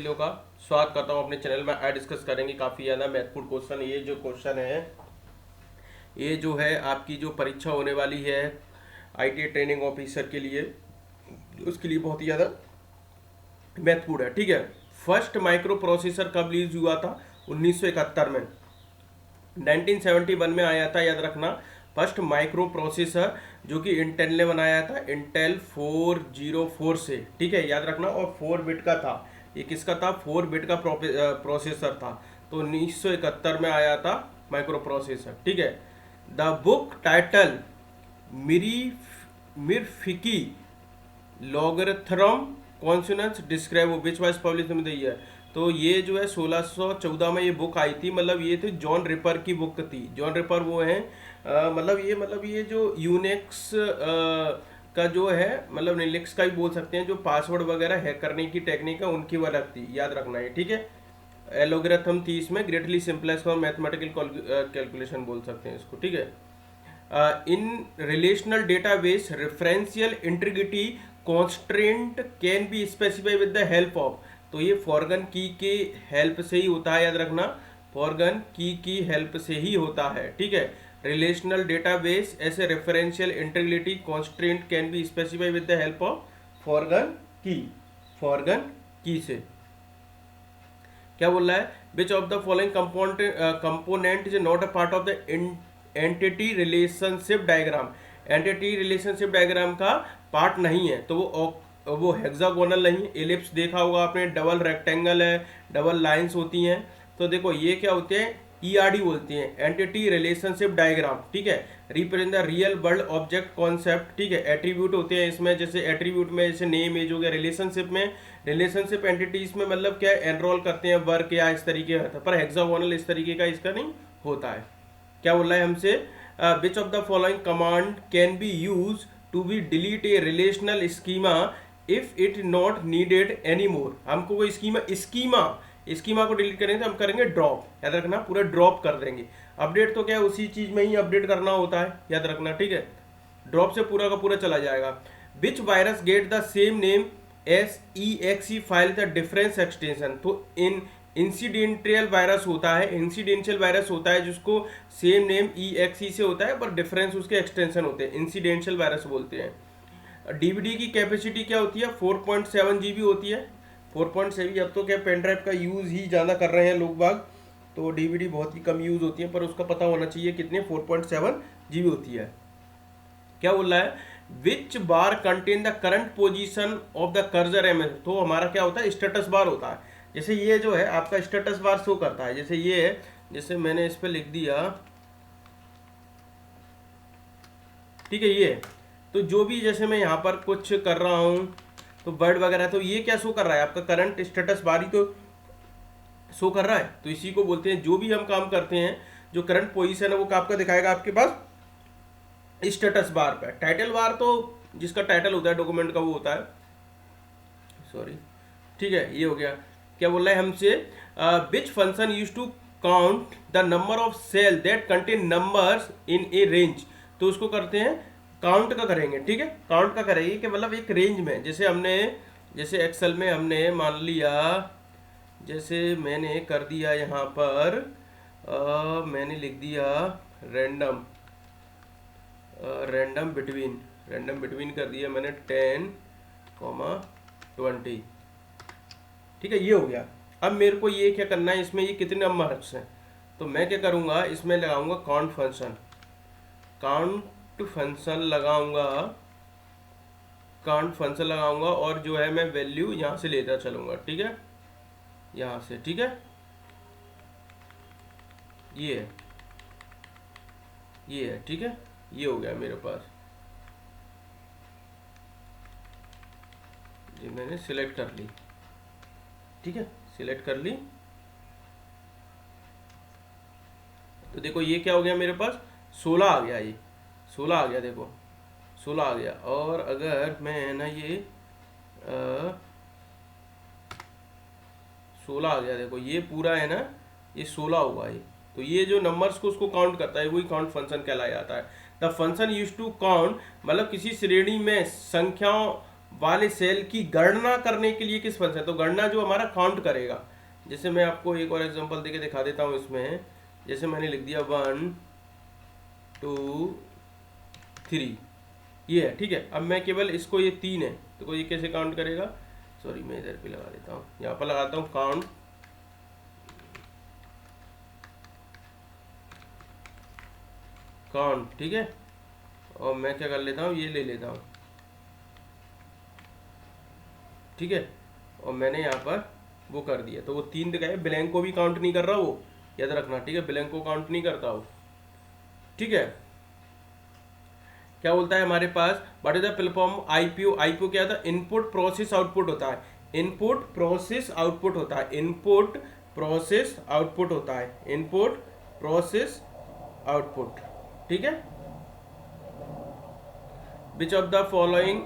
लोगों का स्वागत करता हूँ अपने चैनल में। आज डिस्कस करेंगे काफ़ी ज़्यादा महत्वपूर्ण क्वेश्चन। ये जो क्वेश्चन है ये जो है आपकी जो परीक्षा होने वाली है आईटी ट्रेनिंग ऑफिसर के लिए, उसके लिए बहुत ही ज़्यादा महत्वपूर्ण है। ठीक है, फर्स्ट माइक्रो प्रोसेसर कब रिलीज हुआ था? 1971 में, 1971 में आया था, याद रखना। फर्स्ट माइक्रो प्रोसेसर जो कि इंटेल ने बनाया था, इंटेल 404 से। ठीक है, याद रखना। और 4 बिट का था। ये किसका था? 4 बिट का प्रोसेसर था। तो 1971 में आया था माइक्रो प्रोसेसर। ठीक है। द बुक टाइटल मिरी मिरफिकी logarithm consonants describe which was publish in the year. तो ये जो है 1614 में ये बुक आई थी। मतलब ये थी जॉन रिपर की बुक थी। जॉन रिपर वो है मतलब ये जो यूनिक्स का जो है, मतलब लिनक्स का ही बोल सकते हैं, जो पासवर्ड वगैरह हैक करने की टेक्निक है उनकी वो अलग थी, याद रखना है। ठीक है, एलोग्राथम थी इसमें, greatly simplest for mathematical calculation बोल सकते हैं इसको। ठीक है। In relational database, referential integrity constraint can be specified with the help of। तो ये फॉरगन की के हेल्प से ही होता है, याद रखना। फॉरगन की हेल्प से ही होता है। ठीक है। रिलेशनल डेटाबेस ऐसे referential integrity constraint can be specified with the help of foreign key. Foreign key से क्या बोल रहा है? Which of the following component is not a part of the entity relationship diagram. Entity relationship diagram का part नहीं है, तो वो हेक्सागोनल नहीं। एलिप्स देखा होगा आपने, डबल रेक्टेंगल है, डबल लाइंस होती हैं। तो देखो ये क्या होते हैं? ईआरडी बोलते हैं, एंटिटी रिलेशनशिप डायग्राम। ठीक है, represent the real world object concept. ठीक है, एट्रीब्यूट होते हैं इसमें, जैसे एट्रीब्यूट में जैसे नेम एज हो गया। रिलेशनशिप में, रिलेशनशिप एंटिटीज में मतलब क्या एनरोल करते हैं वर्क या इस तरीके का, पर हेक्सागोनल इस तरीके का इसका नहीं होता है। क्या बोल रहा है हमसे? Which of the following command can be use to be delete a relational schema if it not needed any more. हमको कोई स्कीमा को डिलीट करेंगे तो हम करेंगे ड्रॉप। याद रखना, पूरा ड्रॉप कर देंगे। अपडेट तो क्या है, उसी चीज में ही अपडेट करना होता है, याद रखना। ठीक है, ड्रॉप से पूरा का पूरा चला जाएगा। Which virus get the same name as E X E file the difference extension. तो इन इंसिडेंशियल वायरस होता है, इंसिडेंशियल वायरस होता है जिसको सेम नेम ई एक्स ई से होता है, पर डिफरेंस उसके एक्सटेंशन होते हैं, इंसिडेंशियल वायरस बोलते हैं। डीवीडी की कैपेसिटी क्या होती है? 4.7 जीबी होती है। 4.7। अब तो क्या पेन ड्राइव का यूज ही ज़्यादा कर रहे हैं लोग बाग, तो डीवीडी बहुत ही कम यूज होती है, पर उसका पता होना चाहिए कितने 4.7 जीबी होती है। क्या बोल रहा है? Which bar contain the current position of the cursor MS. तो हमारा क्या होता है? स्टेटस बार होता है। जैसे ये जो है आपका स्टेटस बार शो करता है, जैसे ये है, जैसे मैंने इस पे लिख दिया। ठीक है, ये तो जो भी जैसे मैं यहाँ पर कुछ कर रहा हूँ तो वर्ड वगैरह, तो ये क्या शो कर रहा है? आपका करंट स्टेटस बार ही तो शो कर रहा है। तो इसी को बोलते हैं, जो भी हम काम करते हैं जो करंट पोजीशन है वो आपका दिखाएगा आपके पास स्टेटस बार पे। टाइटल बार तो जिसका टाइटल होता है डॉक्यूमेंट का वो होता है, सॉरी। ठीक है, ये हो गया। क्या बोल रहा है हमसे? Which function use to count the number of cell that contain numbers in a range. तो उसको करते हैं काउंट का करेंगे। ठीक है, काउंट का करेंगे कि मतलब एक रेंज में, जैसे हमने जैसे एक्सेल में हमने मान लिया, जैसे मैंने कर दिया यहाँ पर मैंने लिख दिया रैंडम रैंडम बिटवीन कर दिया मैंने 10, 20। ठीक है, ये हो गया। अब मेरे को ये क्या करना है, इसमें ये कितने नंबर्स हैं, तो मैं क्या करूँगा, इसमें लगाऊंगा काउंट फंक्शन। लगाऊंगा और जो है मैं वैल्यू यहाँ से लेता चलूँगा। ठीक है, यहाँ से। ठीक है, ये है। ठीक है, ये हो गया मेरे पास। ये मैंने सिलेक्ट कर ली। ठीक है, सिलेक्ट कर ली। तो देखो ये क्या हो गया मेरे पास? 16 आ गया। ये 16 आ गया, देखो 16 आ गया। और अगर मैं ना ये 16 आ गया, देखो ये पूरा है ना, ये 16 हुआ ये। तो ये जो नंबर्स को उसको काउंट करता है वही काउंट फंक्शन कहलाया जाता है। The function use to count, मतलब किसी श्रेणी में संख्याओं वाले सेल की गणना करने के लिए किस फंक्शन, तो गणना जो हमारा काउंट करेगा। जैसे मैं आपको एक और एग्जांपल देके दिखा देता हूँ इसमें। जैसे मैंने लिख दिया 1 2 3, ये है, ठीक है। अब मैं केवल इसको, ये 3 है तो ये कैसे काउंट करेगा, सॉरी मैं इधर पे लगा देता हूँ, यहाँ पर लगाता हूँ काउंट, ठीक है। और मैं क्या कर लेता हूँ, ये ले लेता हूँ, ठीक है। और मैंने यहाँ पर वो कर दिया, तो वो 3 दिखाए, ब्लैंक को भी काउंट नहीं कर रहा वो, याद रखना, ठीक है, ब्लैंक को काउंट नहीं करता वो, ठीक है। क्या बोलता है हमारे पास, what is the platform IPO. IPO क्या था, इनपुट प्रोसेस आउटपुट होता है, इनपुट प्रोसेस आउटपुट होता है, इनपुट प्रोसेस आउटपुट होता है, इनपुट प्रोसेस आउटपुट, ठीक है। Which of the following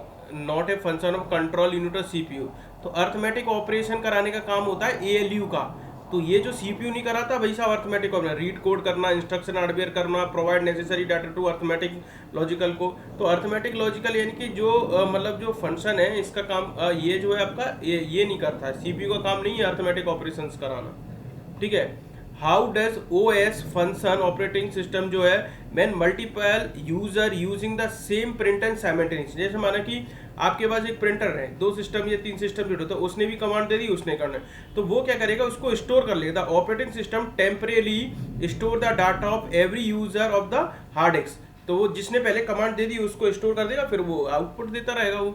not a function of control unit of CPU. तो अर्थमेटिक ऑपरेशन कराने का काम होता है एएलयू का, तो ये जो सीपीयू नहीं कराता भाई साहब, अर्थमेटिक ऑपरेशन, रीड कोड करना, इंस्ट्रक्शन हार्डवेयर करना, provide necessary data to arithmetic logical को। तो अर्थमेटिक लॉजिकल यानी कि जो मतलब जो फंक्शन है इसका काम ये जो है आपका ये नहीं करता है, सीपीयू का काम नहीं है अर्थमेटिक ऑपरेशन कराना, ठीक है। How does OS function operating system जो है man multiple user using the same printer simultaneously. जैसे माना कि आपके पास एक प्रिंटर है, 2 सिस्टम या 3 सिस्टम जुड़े, तो उसने भी कमांड दे दी, उसने करना है, तो वो क्या करेगा, उसको स्टोर कर लेगा। Operating system temporarily store the data of every user of the hard disk. तो वो जिसने पहले कमांड दे दी उसको स्टोर कर देगा, फिर वो आउटपुट देता रहेगा वो।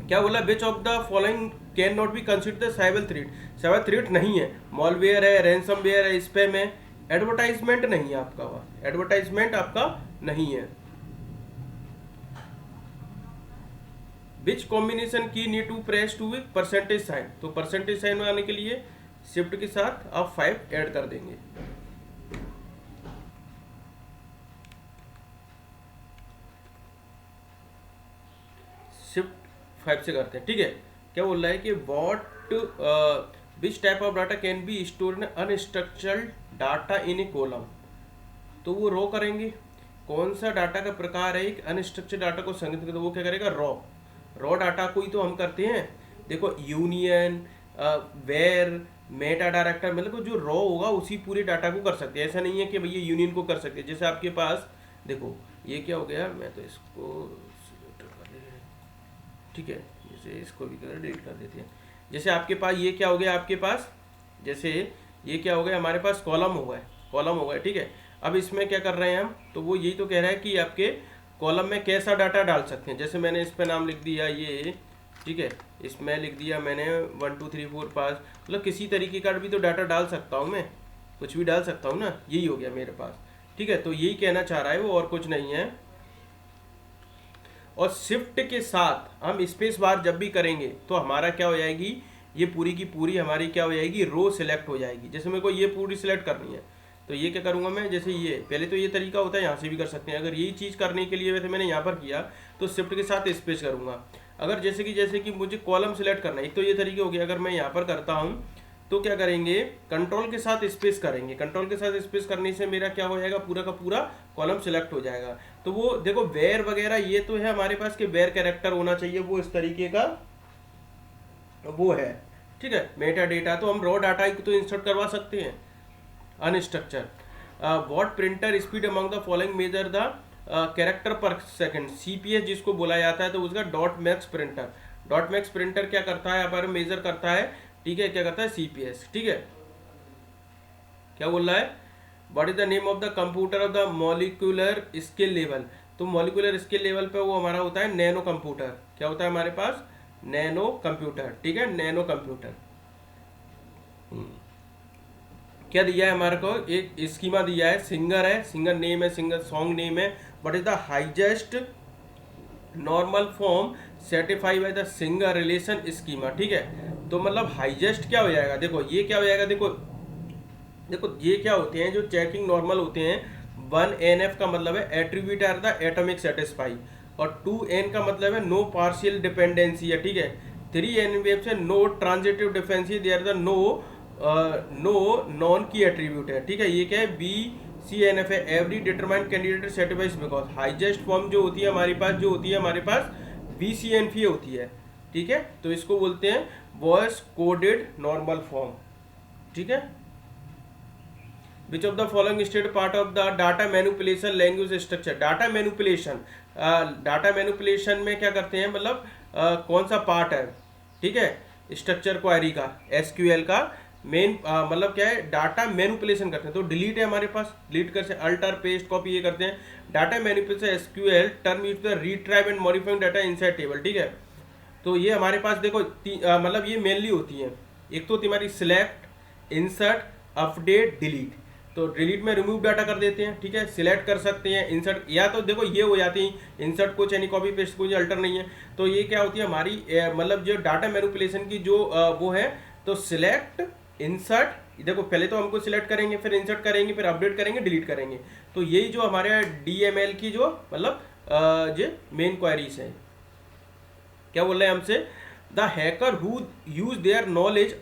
क्या बोला, विच of the following can not be consider cyber threat. Cyber threat नहीं है, मॉलवेयर है, रैंसमवेयर है, स्पैम है, एडवर्टाइजमेंट नहीं है आपका, वह एडवर्टाइजमेंट आपका नहीं है। Which combination key need to press to percentage sign. तो परसेंटेज साइन आने के लिए शिफ्ट के साथ आप 5 ऐड कर देंगे। शिफ्ट 5 से करते हैं, ठीक है। क्या बोल रहा है कि what which type of data can be store in unstructured data in A column. तो वो रो करेंगे, कौन सा डाटा का प्रकार है एक अनस्ट्रक्चर्ड डाटा को संग्रहित, तो वो क्या करेगा, रॉ डाटा को ही तो हम करते हैं। देखो यूनियन, वेयर, मेटा डायरेक्टर, मतलब जो रॉ होगा उसी पूरे डाटा को कर सकते हैं। ऐसा नहीं है कि भैया यूनियन को कर सकते हैं। जैसे आपके पास देखो ये क्या हो गया, मैं तो इसको ठीक है, जैसे इसको भी कर डिलीट कर देते हैं। जैसे आपके पास ये क्या हो गया, आपके पास जैसे ये क्या हो गया, हमारे पास कॉलम हो गया, ठीक है। अब इसमें क्या कर रहे हैं हम, तो वो यही तो कह रहा है कि आपके कॉलम में कैसा डाटा डाल सकते हैं। जैसे मैंने इस पे नाम लिख दिया ये, ठीक है, इसमें लिख दिया मैंने 1 2 3 4 5, मतलब किसी तरीके का भी तो डाटा डाल सकता हूँ मैं, कुछ भी डाल सकता हूँ ना, यही हो गया मेरे पास, ठीक है। तो यही कहना चाह रहा है वो, और कुछ नहीं है। और शिफ्ट के साथ हम स्पेस बार जब भी करेंगे तो हमारा क्या हो जाएगी, ये पूरी की पूरी हमारी क्या हो जाएगी, रो सिलेक्ट हो जाएगी। जैसे मेरे को ये पूरी सिलेक्ट करनी है, तो ये क्या करूँगा मैं, जैसे ये पहले तो ये तरीका होता है, यहाँ से भी कर सकते हैं। अगर यही चीज़ करने के लिए वैसे मैंने यहाँ पर किया तो शिफ्ट के साथ स्पेस करूँगा। अगर जैसे कि मुझे कॉलम सेलेक्ट करना है, एक तो ये तरीके हो गया। अगर मैं यहाँ पर करता हूँ तो क्या करेंगे, कंट्रोल के साथ स्पेस करेंगे, कंट्रोल के साथ स्पेस करने से मेरा क्या हो जाएगा, पूरा का पूरा कॉलम सिलेक्ट हो जाएगा। तो वो देखो वेयर वगैरह ये तो है हमारे पास कि वेयर कैरेक्टर होना चाहिए, वो इस तरीके का वो है, ठीक है। मेटा डेटा तो हम रॉ डाटा तो इंसर्ट करवा सकते हैं unstructured. What printer speed among the following measure the character पर सेकंड, सीपीएस जिसको बोला जाता है, तो उसका डॉट मैक्स प्रिंटर क्या करता है, यहाँ पर मेजर करता है, ठीक है, क्या करता है, सीपीएस, ठीक है। क्या बोल रहा है, what is the name of the computer of the molecular scale level. तो मॉलिक्यूलर स्केल लेवल पे वो हमारा होता है नैनो कंप्यूटर। क्या होता है हमारे पास, नैनो कंप्यूटर, ठीक है, नैनो कंप्यूटर। क्या दिया है हमारे को, एक स्कीमा दिया है, सिंगर नेम है, सिंगर सॉन्ग नेम है। What is the highest normal form satisfy by the singer relation schema, ठीक है। तो मतलब हाईएस्ट क्या हो जाएगा, देखो ये क्या हो जाएगा, देखो ये क्या होते हैं जो चेकिंग नॉर्मल होते हैं। 1NF का मतलब है attribute are the atomic satisfy, और 2N का मतलब है नो पार्शियल डिपेंडेंसी है, ठीक है। 3NF से no transitive dependency, they are the no non key attribute है, ठीक है। ये क्या है, BCNF है, every determinant candidate satisfies because highest form जो होती है हमारे पास, BCNF होती है, ठीक है। तो इसको बोलते हैं वॉइस कोडेड नॉर्मल फॉर्म, ठीक है। Which of the following state part of the data manipulation language structure. Data manipulation में क्या करते हैं, मतलब कौन सा पार्ट है, ठीक है, स्ट्रक्चर क्वेरी का, SQL का मेन मतलब क्या है, डाटा मैनिपुलेशन करते हैं। तो डिलीट है हमारे पास, डिलीट कर से अल्टर पेस्ट कॉपी ये करते हैं। Data manipulation SQL term use the retrieve and modifying data inside table, ठीक है। तो ये हमारे पास देखो मतलब ये मेनली होती है, एक तो हमारी सिलेक्ट, इंसर्ट, अपडेट, डिलीट। तो डिलीट में रिमूव डाटा कर देते हैं, ठीक है। सिलेक्ट कर सकते हैं, इंसर्ट, या तो देखो ये हो जाती है इंसर्ट कुछ यानी कॉपी पेस्ट कुछ अल्टर नहीं है। तो ये क्या होती है हमारी मतलब जो डाटा मैनिपुलेशन की जो वो है, तो सिलेक्ट, इंसर्ट, देखो पहले तो हमको सिलेक्ट करेंगे, फिर इंसर्ट करेंगे, फिर अपडेट करेंगे, डिलीट करेंगे। तो यही जो हमारे DML की जो मतलब जो मेन क्वेरीज है। क्या बोल रहे हैं हमसे, the hacker who use their knowledge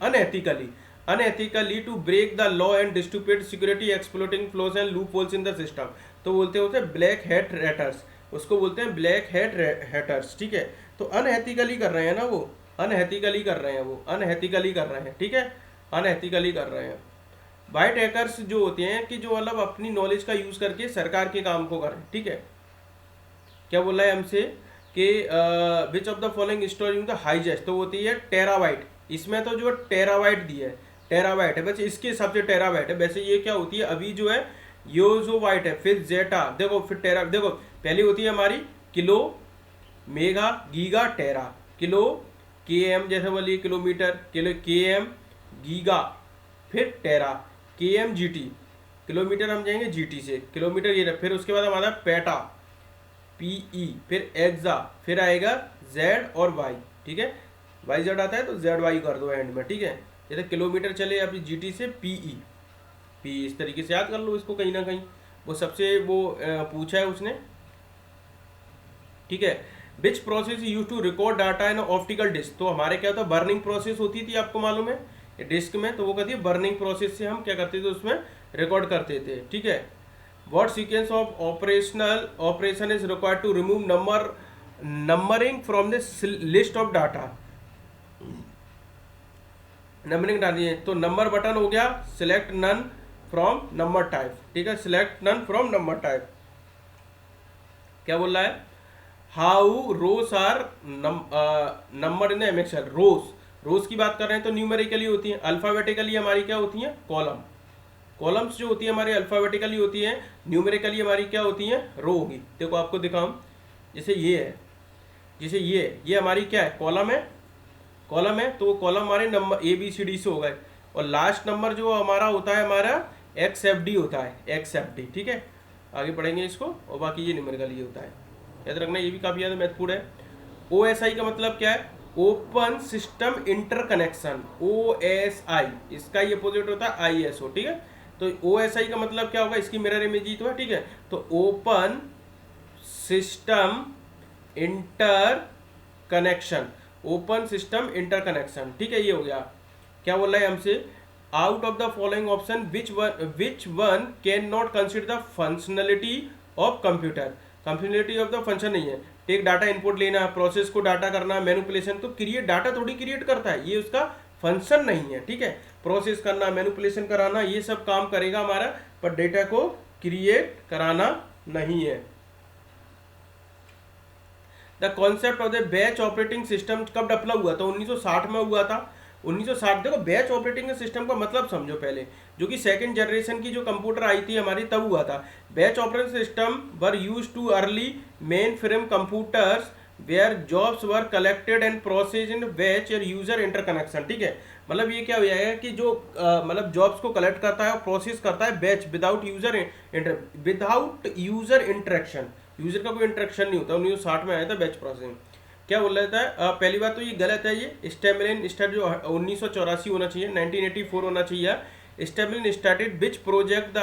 unethically to break the law and distribute security exploiting flaws and loop holes in the system. तो बोलते होते ब्लैक हैट हैटर्स, उसको बोलते हैं ब्लैक हैट हैटर्स, ठीक है। तो अनएथिकली कर रहे हैं ना, वो अनएथिकली कर रहे हैं, वो अनएथिकली कर रहे हैं, ठीक है, अनएथिकली कर रहे हैं। वाइट हैकर्स जो होते हैं कि जो मतलब अपनी नॉलेज का यूज करके सरकार के काम को करें, ठीक है। क्या बोला है हमसे कि विच of the following storage the highest, तो होती है टेराबाइट। इसमें तो जो टेराबाइट दी है, टेराबाइट है, वैसे इसके हिसाब से टेराबाइट है। वैसे ये क्या होती है अभी जो है योजोबाइट है, फिर जेटा, देखो फिर टेरा, देखो पहली होती है हमारी किलो, मेगा, गीगा, टेरा। किलो KM जैसे बोलिए किलोमीटर, किलो KM, गीगा, फिर टेरा, KM GT, किलोमीटर हम जाएंगे GT से, किलोमीटर ये। फिर उसके बाद हमारा पेटा, PE, फिर एक्सा, फिर आएगा Z और Y, ठीक है। YZ आता है तो ZY कर दो एंड में, ठीक है। जैसे किलोमीटर चले अभी GT से PE, इस तरीके से याद कर लो इसको कहीं ना कहीं, वो सबसे वो पूछा है उसने, ठीक है। Which process use to record data in optical disc. तो हमारे क्या होता है बर्निंग प्रोसेस होती थी, आपको मालूम है डिस्क में, तो वो कहती है बर्निंग प्रोसेस से हम क्या करते थे, उसमें रिकॉर्ड करते थे, ठीक है। What sequence of operation is required to remove numbering from the list of data. Numbering डालिए है, तो नंबर बटन हो गया, select none from number type, ठीक है, select none from number type. क्या बोल रहा है, how rows are number in MXL। Rows की बात कर रहे हैं तो न्यूमेरिकली होती है, अल्फाबेटिकली हमारी क्या होती है कॉलम्स जो होती है हमारी अल्फाबेटिकली होती है, न्यूमेरिकली हमारी क्या होती है रो होगी। देखो आपको दिखाऊं, जैसे ये है, जैसे ये हमारी क्या है कॉलम है, तो कॉलम हमारे नंबर ABCD से हो गए, और लास्ट नंबर जो हमारा होता है हमारा XFD होता है, XFD, ठीक है। आगे पढ़ेंगे इसको, और बाकी ये न्यूमेरिकली होता है, याद रखना, ये भी काफ़ी ज़्यादा महत्वपूर्ण है। OSI का मतलब क्या है, ओपन सिस्टम इंटरकनेक्शन, OSI, इसका ये अपोजिट होता है ISO, ठीक है। तो OSI का मतलब क्या होगा, इसकी मिरर इमेज ही तो है, ठीक है। तो open system interconnection, open system interconnection, ठीक है, ये हो गया। क्या बोल रहा है हमसे, out of the following option which one can not consider the functionality of computer. Functionality of the function नहीं है, टेक डाटा इनपुट लेना, प्रोसेस को डाटा करना, मैनिपुलेशन, तो क्रिएट डाटा थोड़ी क्रिएट करता है, ये उसका फंक्शन नहीं है, ठीक है। प्रोसेस करना, मैनिपुलेशन कराना, ये सब काम करेगा हमारा, पर डेटा को क्रिएट कराना नहीं है। The concept of the batch operating system कब डेवलप हुआ था, 1960 में हुआ था। 1960, देखो बैच ऑपरेटिंग सिस्टम का मतलब समझो पहले, जो कि सेकंड जनरेशन की जो कंप्यूटर आई थी हमारी तब हुआ था। Batch operating system were use to early main frame computers where jobs were collected and process in batch और यूजर इंटरकनेक्शन, ठीक है। मतलब ये क्या हो जाएगा कि जो मतलब जॉब्स को कलेक्ट करता है और प्रोसेस करता है batch without user interaction, user का कोई इंटरेक्शन नहीं होता। 1960 में आया था बैच प्रोसेसिंग। क्या बोल रहा था, पहली बात तो ये गलत है, ये स्टेमलिन स्टार्ट जो 1984 होना चाहिए, 1984 होना चाहिए। Stallman started which project the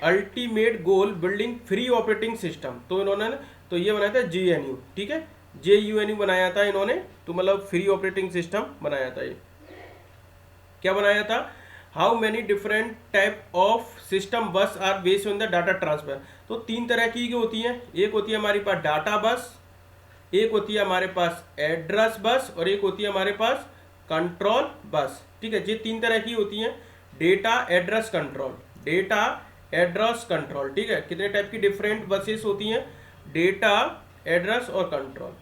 ultimate goal building free operating system, तो इन्होंने तो ये बनाया था JNU, ठीक है, JUNU बनाया था इन्होंने, तो मतलब फ्री ऑपरेटिंग सिस्टम बनाया था। ये क्या बनाया था, how many different type of system bus are based on the data transfer. तो 3 तरह की होती हैं, एक होती है हमारी पास डाटा बस, एक होती है हमारे पास एड्रेस बस और एक होती है हमारे पास कंट्रोल बस। ठीक है, ये तीन तरह की होती हैं, data address control, data address control. ठीक है, कितने टाइप की डिफरेंट बसेस होती हैं, डेटा एड्रेस और control.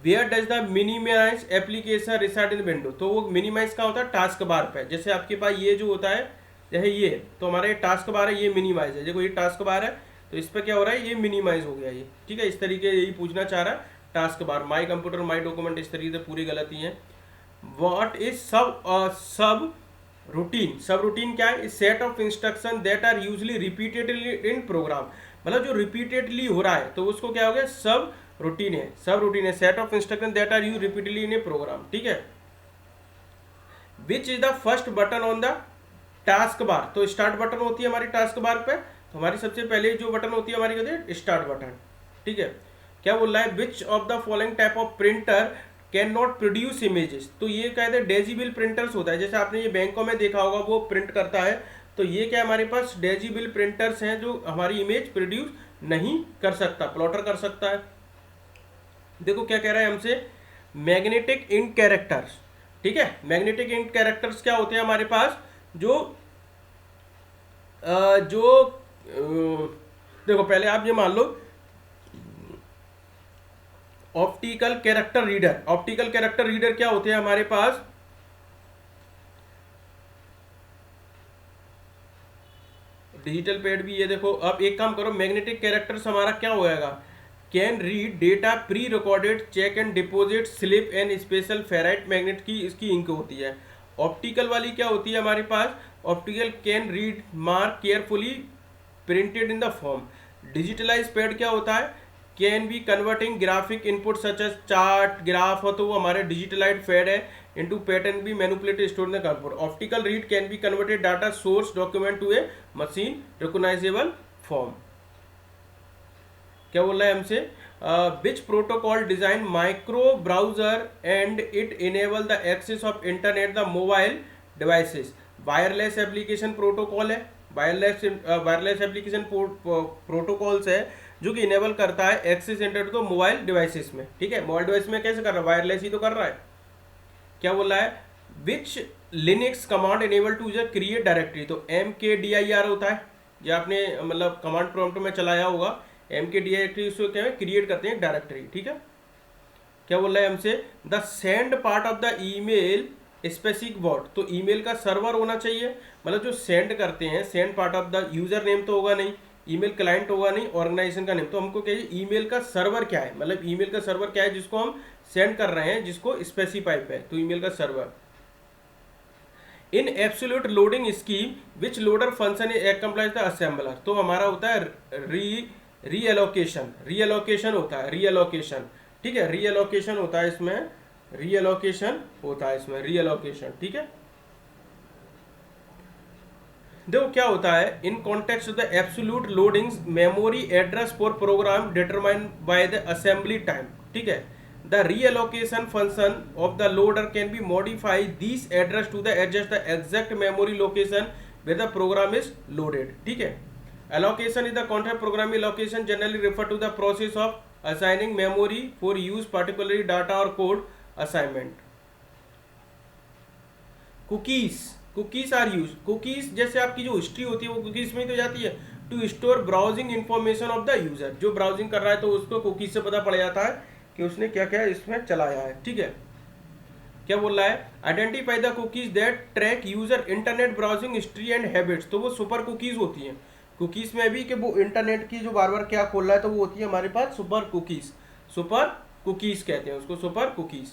Where does the minimize application reside in window, तो वो मिनिमाइज का होता है टास्क बार पे। जैसे आपके पास ये जो होता है, जैसे ये तो हमारा ये टास्क बार है, ये मिनिमाइज है। देखो ये टास्क बार है तो इस पर क्या हो रहा है, ये मिनिमाइज हो गया ये। ठीक है, इस तरीके यही पूछना चाह रहा है task bar. My computer my document इस तरीके से पूरी गलती है। What is subroutine, subroutine क्या है, set of instruction that are usually repeatedly in program, मतलब जो रिपीटेडली हो रहा है तो उसको क्या हो गया, सब रूटीन है। सब रूटीन है set of instruction that are use repeatedly in a program. ठीक है, which is the first button on the task bar, तो स्टार्ट बटन होती है हमारी टास्क बार पे, तो हमारी सबसे पहले जो बटन होती है हमारी कहते हैं स्टार्ट बटन। ठीक है, क्या बोल रहा है, which of the following type of printer can not produce images, तो ये कहते हैं डेजिबल प्रिंटर्स होता है। जैसे आपने ये बैंकों में देखा होगा वो प्रिंट करता है, तो ये क्या हमारे पास डेजिबल प्रिंटर्स हैं जो हमारी इमेज प्रोड्यूस नहीं कर सकता, प्लॉटर कर सकता है। देखो क्या कह रहा है हमसे, मैग्नेटिक इंक कैरेक्टर्स। ठीक है, मैग्नेटिक इंक कैरेक्टर्स क्या होते हैं हमारे पास, जो देखो पहले आप ये मान लो optical character reader, optical character reader क्या होते हैं हमारे पास, डिजिटल पैड भी। ये देखो अब एक काम करो, मैग्नेटिक कैरेक्टर्स हमारा क्या हो जाएगा, can read data pre recorded check and deposit slip and special ferrite magnet की इसकी इंक होती है। ऑप्टिकल वाली क्या होती है हमारे पास, optical can read mark carefully printed in the form. Digitalize pad क्या होता है, can be converting graphic input such as chart graph हो, तो वो हमारे डिजिटलाइज पैड है into pattern be manipulated store in the computer. Optical read can be converted data source document to a machine recognizable form. क्या बोल रहा है हमसे, which protocol design micro browser and it enable the access of internet the mobile devices. Wireless application protocol है, wireless application protocols है जो कि enable करता है access internet to mobile devices में। ठीक है, मोबाइल डिवाइस में कैसे कर रहा है, वायरलेस ही तो कर रहा है। क्या बोल रहा है, which Linux command enable to user create directory, तो MKDIR होता है, ये आपने मतलब कमांड प्रॉम्प्ट में चलाया होगा। MKDIR उसको क्या है, क्रिएट करते हैं डायरेक्टरी। ठीक है, क्या बोल रहा है हमसे, the send part of the email specific word, तो ईमेल का सर्वर होना चाहिए, मतलब जो सेंड करते हैं, send part of the user name तो होगा नहीं, ईमेल क्लाइंट होगा नहीं, ऑर्गेनाइजेशन का नेम, तो हमको क्या है, ईमेल का सर्वर क्या है, मतलब ईमेल का सर्वर क्या है जिसको हम सेंड कर रहे हैं, जिसको स्पेसिफाई है, तो ईमेल का server. In absolute loading scheme which loader function accomplish the assembler, तो हमारा होता है रीएलोकेशन, रीएलोकेशन होता है, रीएलोकेशन। ठीक है, रीएलोकेशन होता है इसमें, रीएलोकेशन होता है इसमें, रीएलोकेशन। ठीक है, देखो क्या होता है, in context the absolute loading memory address for program determined by the assembly time. ठीक है, the relocation function of the loader can be modify this address to the adjust the exact memory location where the program is loaded. ठीक है, allocation is the concept program allocation generally refer to the process of assigning memory for use particularly data और code assignment. Cookies, cookies are use, cookies जैसे आपकी जो history होती है वो cookies में ही तो जाती है, to store browsing information of the user, जो ब्राउजिंग कर रहा है तो उसको कुकीज से पता पड़ जाता है कि उसने क्या क्या इसमें चलाया है। ठीक है, क्या बोल रहा है, identify the cookies that track user internet browsing history and habits, तो वो सुपर कुकीज होती हैं। कुकीज में भी कि वो इंटरनेट की जो बार बार क्या खोल रहा है तो वो होती है हमारे पास सुपर कुकीज, सुपर कुकीज कहते हैं उसको, सुपर कुकीज।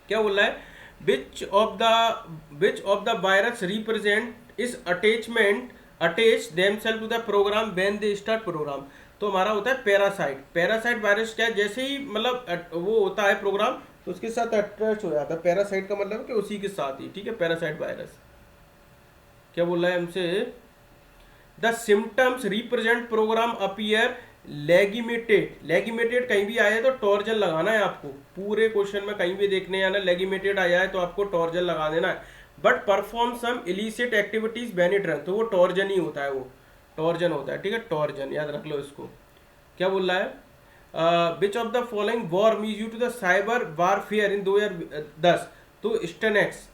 क्या बोल रहा है, which of the virus represent is attachment attach themselves to the program when they start program, तो हमारा होता है पैरासाइट। पैरासाइट वायरस क्या है, जैसे ही मतलब वो होता है प्रोग्राम तो उसके साथ अटैच हो जाता है, पैरासाइट का मतलब कि उसी के साथ ही। ठीक है, पैरासाइट वायरस। क्या बोल रहा है हमसे, the symptoms represent program appear legitimated, legitimated कहीं भी आया है तो टॉर्जन लगाना है आपको, पूरे क्वेश्चन में कहीं भी देखने आना लेगिमेटेड आया है तो आपको टॉर्जन लगा देना है। But perform some illicit activities when it run, तो वो टॉर्जन ही होता है, वो टॉर्जन होता है। ठीक है, टॉर्जन याद रख लो इसको। क्या बोल रहा है, which of the following worm is use to the cyber warfare in 2010। तो स्टोनेट्स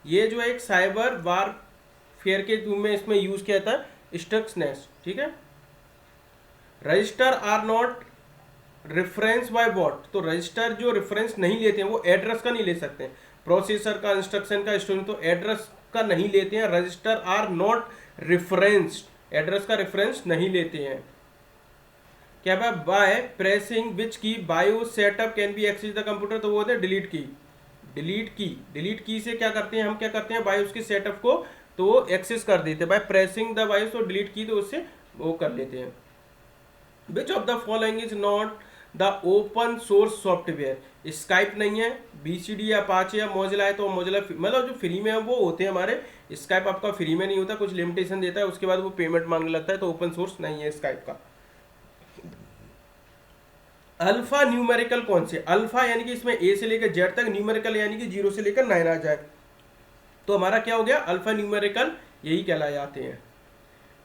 ये जो है एक साइबर वारफेयर के रूप में इसमें यूज किया था स्टक्सनेस, ठीक है। Register are not reference by what, तो रजिस्टर जो रेफरेंस नहीं लेते हैं वो एड्रेस का नहीं ले सकते हैं, प्रोसेसर का, इंस्ट्रक्शन का, स्टोरेज, तो एड्रेस का नहीं लेते हैं। Register are not reference, address का रेफरेंस नहीं लेते हैं। क्या by pressing which key BIOS setup can be access the computer, तो वो होते हैं डिलीट की। डिलीट की से क्या करते हैं, हम क्या करते हैं, बायोस के सेटअप को तो वो एक्सेस कर देते हैं बाय प्रेसिंग द बायोस, तो डिलीट की तो उससे वो कर लेते हैं। विच of the following is not the open source software, Skype नहीं है, बीसीडी या अपाचे या मोजिला है, तो मोजिला मतलब जो फ्री में है वो होते हैं हमारे। स्काइप आपका फ्री में नहीं होता, कुछ लिमिटेशन देता है, उसके बाद वो पेमेंट मांगने लगता है, तो ओपन सोर्स नहीं है स्काइप का। अल्फा न्यूमेरिकल कौन से, अल्फा यानी कि इसमें ए से लेकर जेड तक, न्यूमेरिकल यानी कि 0 से लेकर 9 आ जाए, तो हमारा क्या हो गया, अल्फा न्यूमेरिकल यही कहलाए जाते हैं।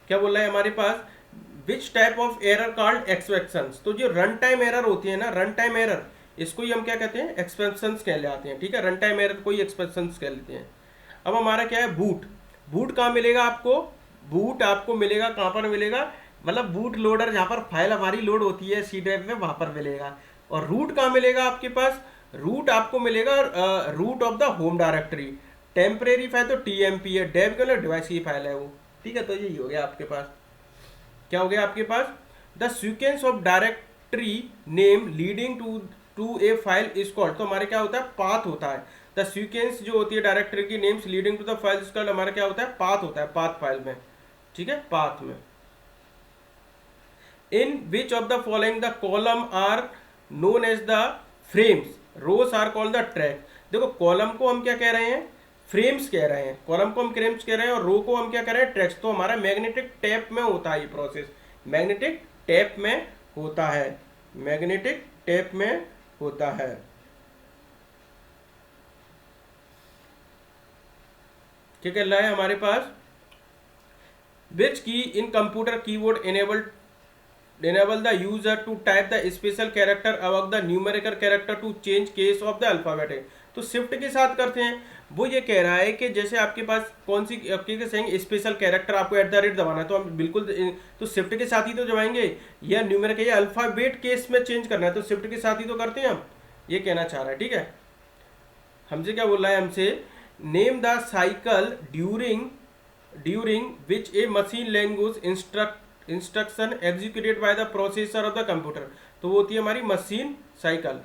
क्या बोल रहा है हमारे पास, which type of error called exceptions, तो जो रन टाइम एरर होती है ना, रन टाइम एरर, इसको ही हम क्या कहते हैं, एक्सपेक्शंस कहलाते हैं, ठीक है। रन टाइम एरर को ही एक्सपेक्शंस कह लेते हैं। अब हमारा क्या है, बूट कहाँ मिलेगा आपको, बूट आपको मिलेगा कहाँ पर मिलेगा, मतलब बूट लोडर जहाँ पर फाइल हमारी लोड होती है सी ड्राइव में, वहाँ पर मिलेगा। और रूट कहाँ मिलेगा आपके पास, रूट आपको मिलेगा root of the home directory. Temporary file तो टीएमपी है, डेव के डिवाइस की फाइल है वो, ठीक है। तो यही हो गया आपके पास, क्या हो गया आपके पास, the sequence of directory name leading to a file is called, तो हमारे क्या होता है, पाथ होता है। द सीक्वेंस जो होती है डायरेक्टरी की names leading to the file is called, हमारा क्या होता है, पाथ होता है, पाथ फाइल में, ठीक है, पाथ में। In which of the following the column are known as the frames, rows are called the track. देखो कॉलम को हम क्या कह रहे हैं, फ्रेम्स कह रहे हैं, कॉलम को हम फ्रेम्स कह रहे हैं, और रो को हम क्या कह रहे हैं, ट्रैक्स। तो हमारा मैग्नेटिक टेप में होता है ये प्रोसेस, मैग्नेटिक टेप में होता है, मैग्नेटिक टेप में होता है। क्या कह रहा है हमारे पास, विच की इन computer keyboard enable the user to type the special character above the numerical character to change case of the alphabet। तो शिफ्ट के साथ करते हैं। वो ये कह रहा है कि जैसे आपके पास कौन सी आपके सेंगे स्पेशल कैरेक्टर आपको @ दबाना है, तो हम बिल्कुल तो शिफ्ट के साथ ही तो दबाएंगे, या न्यूमेरिकल या अल्फाबेट केस में चेंज करना है तो शिफ्ट के साथ ही तो करते हैं हम, ये कहना चाह रहा है, ठीक है। हमसे क्या बोल रहा है, हमसे name the cycle during which A machine language instruction executed by the processor of the computer, तो वो होती है हमारी machine cycle.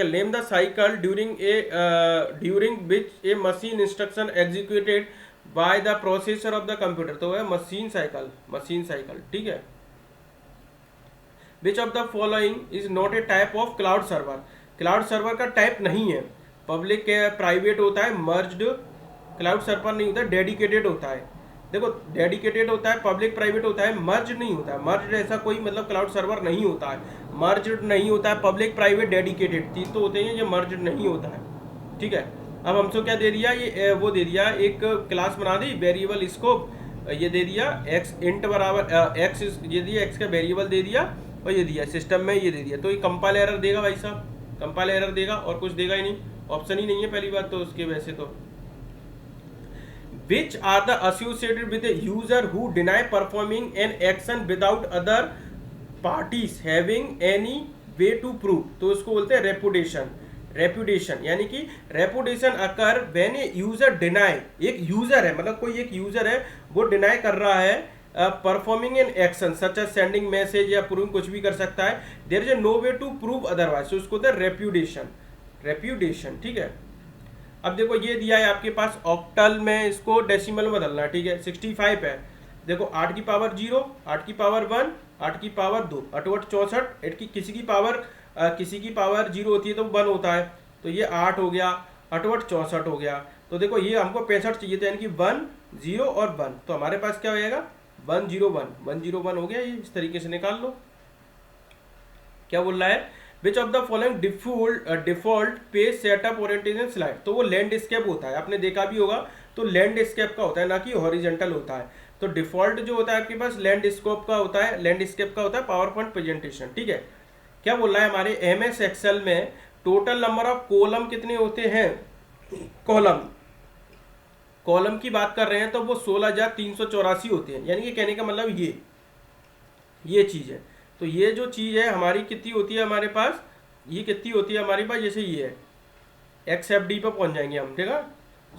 Name the cycle during which A machine instruction executed by the processor of the computer, तो है machine cycle, ठीक है। Which of the following is not a type of cloud server, cloud server का type नहीं है, public private होता है, merged cloud server नहीं होता, डेडिकेटेड होता है। देखो डेडिकेटेड होता है, पब्लिक प्राइवेट होता है, मर्ज नहीं होता है, मर्ज ऐसा कोई मतलब क्लाउड सर्वर नहीं होता है, मर्ज नहीं होता है, पब्लिक प्राइवेट डेडिकेटेड 3 तो होते हैं, ये मर्ज नहीं होता है, ठीक है। अब हमसे क्या दे दिया, ये वो दे दिया, एक क्लास बना दी वेरिएबल स्कोप, ये दे दिया एक्स इंट बराबर एक्स, ये दिया एक्स का वेरिएबल दे दिया, और ये दिया सिस्टम में ये दे दिया, तो ये कंपाइल एरर देगा भाई साहब, कंपाइल एरर देगा, और कुछ देगा ही नहीं, ऑप्शन ही नहीं है पहली बात तो उसके। वैसे तो which are the associated with a user who deny performing an action without other parties having any way to prove, तो उसको बोलते हैं रेपुटेशन, यानी कि reputation occur when a user deny, एक यूजर है मतलब कोई एक यूजर है वो डिनाई कर रहा है performing an action such as sending message या प्रूविंग, कुछ भी कर सकता है, there is no way to prove otherwise, तो उसको होता है रेप्यूटेशन, ठीक है। अब देखो ये दिया है आपके पास ऑक्टल में, इसको डेसिमल में बदलना है, ठीक है। 65 है, देखो 8 की पावर 0, 8 की पावर 1, 8 की पावर 2, 8 64, किसी की पावर 0 होती है तो 1 होता है, तो ये 8 हो गया, 8 64 हो गया। तो देखो ये हमको 65 चाहिए था, यानी कि 1 0 और 1, तो हमारे पास क्या हो जाएगा 101 हो गया, ये इस तरीके से निकाल लो। क्या बोल रहा है, which of the following default page setup orientation slide, तो वो लैंडस्केप होता है, आपने देखा भी होगा, तो लैंडस्केप का होता है ना कि हॉरिजॉन्टल होता है। तो डिफॉल्ट जो होता है आपके पास लैंडस्केप का होता है, लैंडस्केप का होता है पावर पॉइंट प्रेजेंटेशन, ठीक है। क्या बोल रहा है हमारे MS एक्सेल में टोटल नंबर ऑफ कॉलम कितने होते हैं, कॉलम कॉलम की बात कर रहे हैं तो वो 16,384 होते हैं, यानी कि कहने का मतलब ये चीज़ है। तो ये जो चीज़ है हमारी कितनी होती है हमारे पास, ये कितनी होती है हमारे पास, जैसे ये है XFD पे पहुंच जाएंगे हम, ठीक है।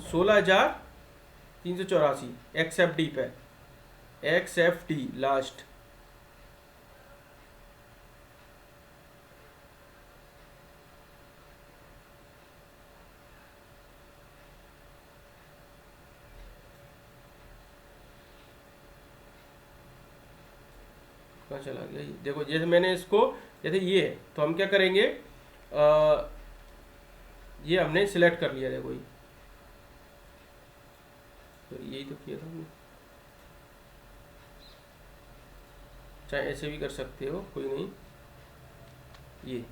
16,384 XFD पे, XFD लास्ट। कहाँ चला गया ये? देखो जैसे मैंने इसको, जैसे ये है तो हम क्या करेंगे, ये हमने सिलेक्ट कर लिया, देखो ये, तो यही तो किया था हमने। चाहे ऐसे भी कर सकते हो, कोई नहीं। ये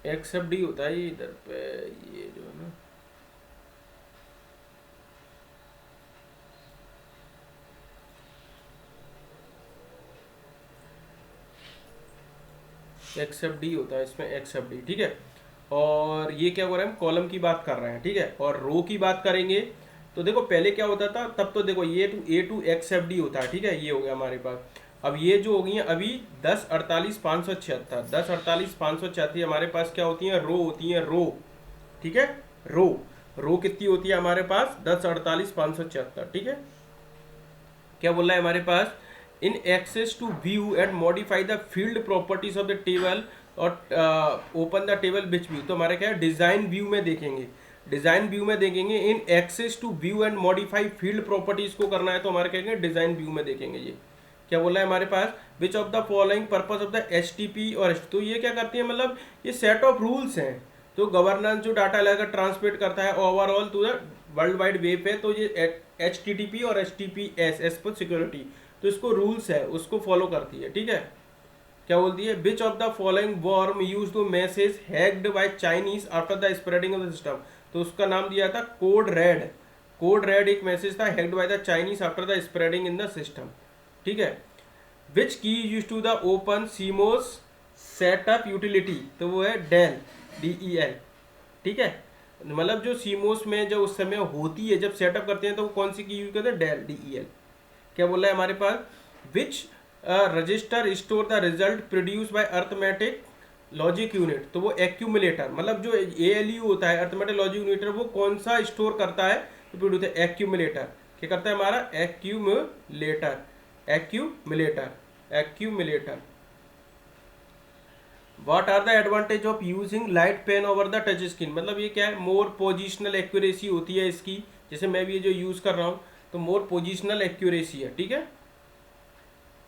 XFD होता है ये इधर पे, ये जो है ना, XFD होता है इसमें, XFD, ठीक है। और ये क्या हो रहा है, हम कॉलम की बात कर रहे हैं, ठीक है। और रो की बात करेंगे तो देखो पहले क्या होता था, तब तो देखो ये टू A2 XFD होता है, ठीक है। ये हो गया हमारे पास। अब ये जो हो गई है अभी 10, 48, 576, 10, 48, 576 हमारे पास क्या होती है, रो होती है, रो, ठीक है। रो रो कितनी होती है हमारे पास, 10, 48, 576, ठीक है। क्या बोल रहा है हमारे पास, in access to view and modify the field properties of the table और open the table which view, तो हमारे क्या है, डिजाइन व्यू में देखेंगे, डिजाइन व्यू में देखेंगे। In access to view and modify field properties को करना है तो हमारे कहेंगे डिजाइन व्यू में देखेंगे। ये क्या बोला है हमारे पास, which of the following purpose of the HTTP और तो ये क्या करती है, मतलब ये सेट ऑफ रूल्स हैं, तो गवर्नेंस जो डाटा लेकर ट्रांसमिट करता है overall to the world wide web पे, तो ये HTTP और HTTPS एज पर सिक्योरिटी, तो इसको रूल्स है उसको फॉलो करती है, ठीक है। क्या बोलती है, which of the following worm use to message hacked by Chinese after the spreading of the system, तो उसका नाम दिया था कोड रेड। कोड रेड एक मैसेज था hacked by the Chinese after the spreading in the system, ठीक है। Which key use to the open CMOS setup utility, तो वो है डेल, DEL, ठीक है। मतलब जो सीमोस में जो उस समय होती है, जब सेटअप करते हैं तो वो कौन सी की यूज करते हैं, डेल, DEL। क्या बोल रहा है हमारे पास, which register store the result produce by arithmetic logic unit, तो वो एक्यूमुलेटर, मतलब जो ALU होता है अर्थमेटिक लॉजिक यूनिटर, वो कौन सा स्टोर करता है, तो प्रोड्यूस है एक्यूमुलेटर। क्या करता है हमारा, accumulator, accumulator, accumulator. What are the advantage of using light pen over the touch screen, मतलब ये क्या है, मोर पोजिशनल एक्यूरेसी होती है इसकी, जैसे मैं भी ये जो यूज कर रहा हूँ तो मोर पोजिशनल एक्यूरेसी है, ठीक है।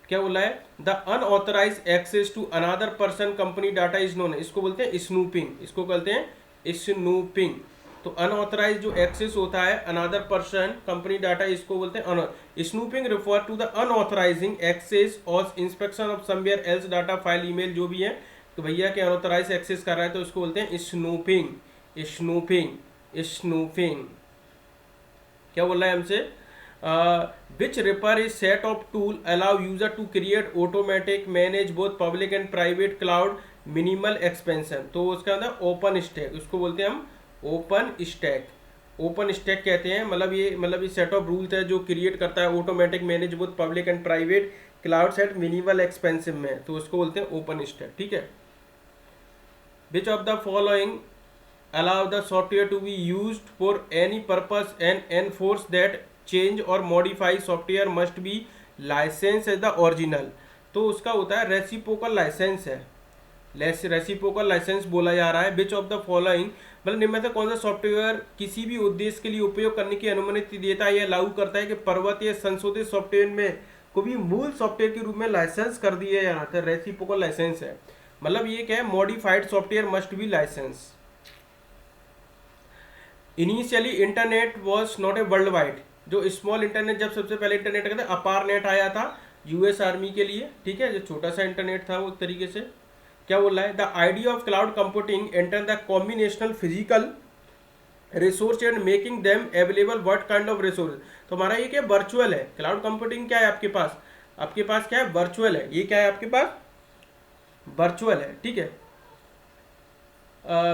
क्या बोला है, the unauthorise access to another person company data is known, इसको बोलते हैं स्नूपिंग, इसको कहते हैं स्नूपिंग। तो अनऑथराइज जो एक्सेस होता है अनदर पर्सन कंपनी डाटा, इसको बोलते हैं snooping. Refer to the unauthorizing access और inspection of somewhere else data, file, email जो भी है, तो भैया के अनऑथराइज एक्सेस कर रहा है तो उसको बोलते हैं स्नूपिंग, स्नूपिंग, स्नूपिंग। क्या बोल रहा है हमसे, which refer is set of tool allow user to create automatic manage both public and private cloud minimal expansion, तो उसका अंदर ओपन स्टैक, उसको बोलते हैं हम ओपन स्टैक, ओपन स्टैक कहते हैं। मतलब ये सेट ऑफ रूल्स है जो क्रिएट करता है automatic manage both public and private cloud set minimal expensive में, तो उसको बोलते हैं ओपन स्टैक, ठीक है। Which of the following allow the software to be used for any purpose and enforce that change or modify software must be licensed as the original। तो उसका होता है रेसिप्रोकल लाइसेंस है, रेसिप्रोकल लाइसेंस बोला जा रहा है। विच ऑफ द फॉलोइंग, मतलब निम्न में से कौन सा सॉफ्टवेयर किसी भी उद्देश्य के लिए उपयोग करने की अनुमति देता है या लागू करता है कि पर्वत या संशोधित सॉफ्टवेयर में को भी मूल सॉफ्टवेयर के रूप में लाइसेंस कर दिया जाना था। रेसिप्रोकल लाइसेंस है, मतलब ये क्या है, modified software must be license. Initially internet was not a world wide, जो स्मॉल इंटरनेट, जब सबसे पहले इंटरनेट कहते हैं अपार नेट आया था यूएस आर्मी के लिए, ठीक है, जो छोटा सा इंटरनेट था वो एक तरीके से। क्या बोल रहा है, the idea of cloud computing enter the combinational physical resource and making them available what kind of resource. तो हमारा ये क्या वर्चुअल है, क्लाउड कंप्यूटिंग क्या है आपके पास क्या है, वर्चुअल है। ये क्या है आपके पास, वर्चुअल है, ठीक है।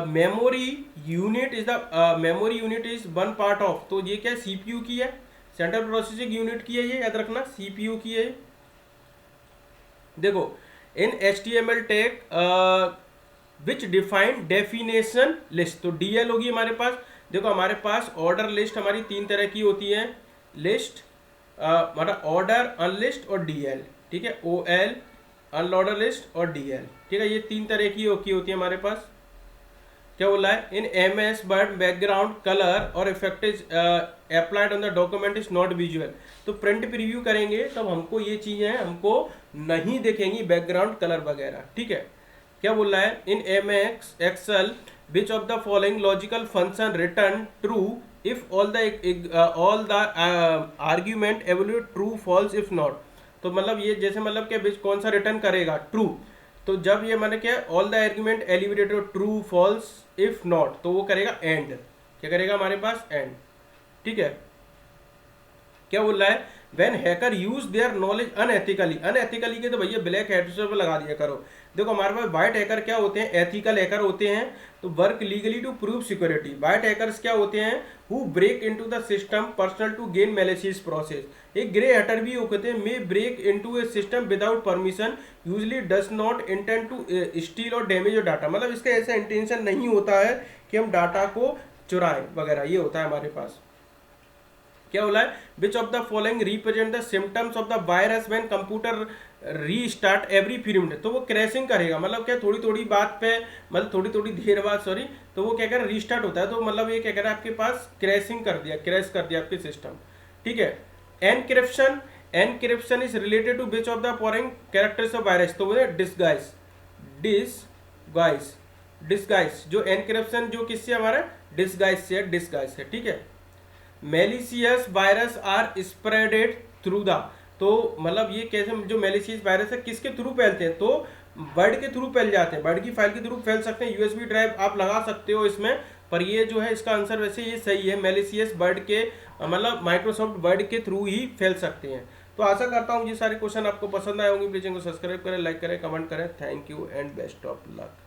Memory unit is one part of, तो ये क्या है, सीपीयू की है, सेंट्रल प्रोसेसिंग यूनिट की है, ये याद रखना, सीपीयू की है। देखो इन HTML टैग विच डिफाइन डेफिनेशन लिस्ट, तो DL होगी हमारे पास। देखो हमारे पास ऑर्डर लिस्ट हमारी तीन तरह की होती है, लिस्ट मतलब ऑर्डर, अनलिस्ट और DL, ठीक है, OL अनऑर्डर लिस्ट और DL, ठीक है, ये तीन तरह की होती है हमारे पास। क्या बोला है, in MS word background colour और effect is applied on the document is not visual. तो प्रिंट प्रीव्यू करेंगे तब हमको ये चीजें हमको नहीं दिखेंगी, बैकग्राउंड कलर वगैरह, ठीक है। क्या बोल रहा है, in MS Excel which of the following logical function return true if all the argument evaluate true false if not. तो मतलब ये जैसे मतलब क्या कौन सा रिटर्न करेगा, ट्रू, तो जब ये मैंने क्या, all the argument elevated true false if not, तो वो करेगा एंड, क्या करेगा हमारे पास, एंड, ठीक है। क्या बोल रहा है, when hacker use their knowledge unethically के तो भैया ब्लैक हैट पे लगा दिया करो। देखो हमारे पास व्हाइट हैकर क्या होते हैं, एथिकल हैकर होते हैं, तो work legally to prove security. White hackers क्या होते हैं, who break into the system personal to gain malicious process. एक ग्रे हैटर भी होते हैं, may break into a system without permission, usually does not intend to steal और damage your data, मतलब इसका ऐसा इंटेंशन नहीं होता है कि हम डाटा को चुराएं वगैरह, ये होता है हमारे पास। क्या बोला है, which of the following represent the symptoms of the virus when computer restart every few minute, तो वो क्रैशिंग करेगा, मतलब क्या थोड़ी थोड़ी बात पे, मतलब थोड़ी थोड़ी देर बाद सॉरी, तो वो क्या कर रीस्टार्ट होता है, तो मतलब ये क्या कर रहा है आपके पास, क्रैशिंग कर दिया, क्रैश कर दिया आपके सिस्टम, ठीक है। Encryption is related to which of the following characters of virus, तो बोले डिस्गाइज, जो एनक्रिप्शन जो किससे हमारा डिस्गाइज से है, ठीक है। Malicious virus are spreaded through the, तो मतलब ये कैसे, जो मेलिशियस वायरस है किसके थ्रू फैलते हैं, तो वर्ड के थ्रू फैल जाते हैं, वर्ड की फाइल के थ्रू फैल सकते हैं, USB ड्राइव आप लगा सकते हो इसमें, पर ये जो है इसका आंसर वैसे ये सही है, मेलिशियस वर्ड के मतलब माइक्रोसॉफ्ट वर्ड के थ्रू ही फैल सकते हैं। तो आशा करता हूँ ये सारे क्वेश्चन आपको पसंद आए होंगे। प्लीज इनको सब्सक्राइब करें, लाइक करें, कमेंट करें। Thank you and best of luck.